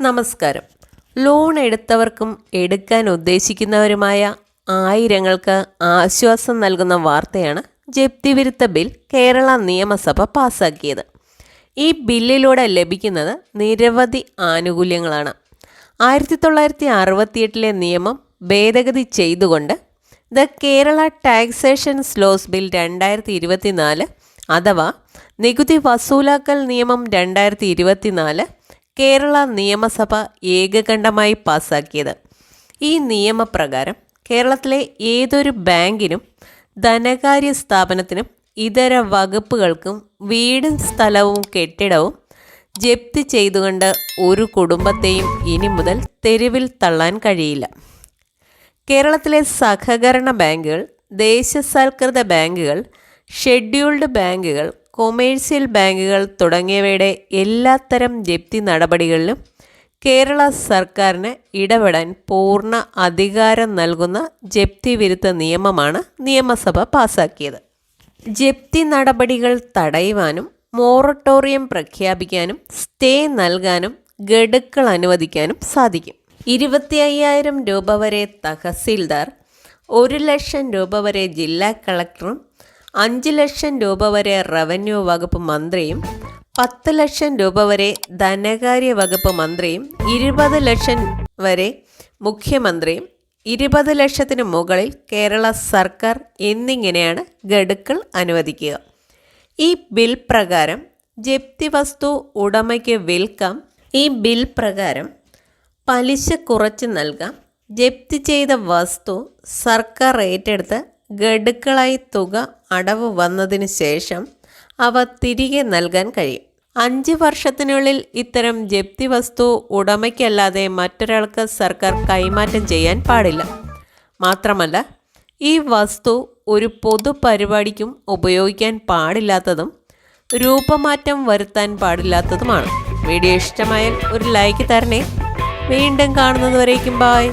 നമസ്കാരം. ലോൺ എടുത്തവർക്കും എടുക്കാൻ ഉദ്ദേശിക്കുന്നവരുമായ ആയിരങ്ങൾക്ക് ആശ്വാസം നൽകുന്ന വാർത്തയാണ് ജപ്തി വിരുദ്ധ ബിൽ കേരള നിയമസഭ പാസാക്കിയത്. ഈ ബില്ലിലൂടെ ലഭിക്കുന്നത് നിരവധി ആനുകൂല്യങ്ങളാണ്. 1968 നിയമം ഭേദഗതി ചെയ്തുകൊണ്ട് ദ കേരള ടാക്സേഷൻസ് ലോസ് ബിൽ 2024 അഥവാ നികുതി വസൂലാക്കൽ നിയമം 2024 കേരള നിയമസഭ ഏകകണ്ഠമായി പാസാക്കിയത്. ഈ നിയമപ്രകാരം കേരളത്തിലെ ഏതൊരു ബാങ്കിനും ധനകാര്യ സ്ഥാപനത്തിനും ഇതര വകുപ്പുകൾക്കും വീടും സ്ഥലവും കെട്ടിടവും ജപ്തി ചെയ്തുകൊണ്ട് ഒരു കുടുംബത്തെയും ഇനി മുതൽ തെരുവിൽ തള്ളാൻ കഴിയില്ല. കേരളത്തിലെ സഹകരണ ബാങ്കുകൾ, ദേശസാൽകൃത ബാങ്കുകൾ, ഷെഡ്യൂൾഡ് ബാങ്കുകൾ, കൊമേഴ്സ്യൽ ബാങ്കുകൾ തുടങ്ങിയവയുടെ എല്ലാത്തരം ജപ്തി നടപടികളിലും കേരള സർക്കാരിന് ഇടപെടാൻ പൂർണ്ണ അധികാരം നൽകുന്ന ജപ്തി വിരുദ്ധ നിയമമാണ് നിയമസഭ പാസാക്കിയത്. ജപ്തി നടപടികൾ തടയുവാനും മൊറട്ടോറിയം പ്രഖ്യാപിക്കാനും സ്റ്റേ നൽകാനും ഗഡുക്കൾ അനുവദിക്കാനും സാധിക്കും. 25,000 രൂപ വരെ തഹസീൽദാർ, 1 ലക്ഷം രൂപ വരെ ജില്ലാ കളക്ടറും, 5 ലക്ഷം രൂപ വരെ റവന്യൂ വകുപ്പ് മന്ത്രിയും, 10 ലക്ഷം രൂപ വരെ ധനകാര്യ വകുപ്പ് മന്ത്രിയും, 20 ലക്ഷം വരെ മുഖ്യമന്ത്രിയും, 20 ലക്ഷത്തിന് മുകളിൽ കേരള സർക്കാർ എന്നിങ്ങനെയാണ് ഗഡുക്കൾ അനുവദിക്കുക. ഈ ബിൽ പ്രകാരം ജപ്തി വസ്തു ഉടമയ്ക്ക് വിൽക്കാം. ഈ ബിൽ പ്രകാരം പലിശ കുറച്ച് നൽകാം. ജപ്തി ചെയ്ത വസ്തു സർക്കാർ ഏറ്റെടുത്ത് ഗഡുക്കളായി തുക അടവ് വന്നതിന് ശേഷം അവ തിരികെ നൽകാൻ കഴിയും. 5 വർഷത്തിനുള്ളിൽ ഇത്തരം ജപ്തി വസ്തു ഉടമയ്ക്കല്ലാതെ മറ്റൊരാൾക്ക് സർക്കാർ കൈമാറ്റം ചെയ്യാൻ പാടില്ല. മാത്രമല്ല, ഈ വസ്തു ഒരു പൊതുപരിപാടിക്കും ഉപയോഗിക്കാൻ പാടില്ലാത്തതും രൂപമാറ്റം വരുത്താൻ പാടില്ലാത്തതുമാണ്. വീഡിയോ ഇഷ്ടമായാൽ ഒരു ലൈക്ക് തരണേ. വീണ്ടും കാണുന്നതുവരേക്കും ബൈ.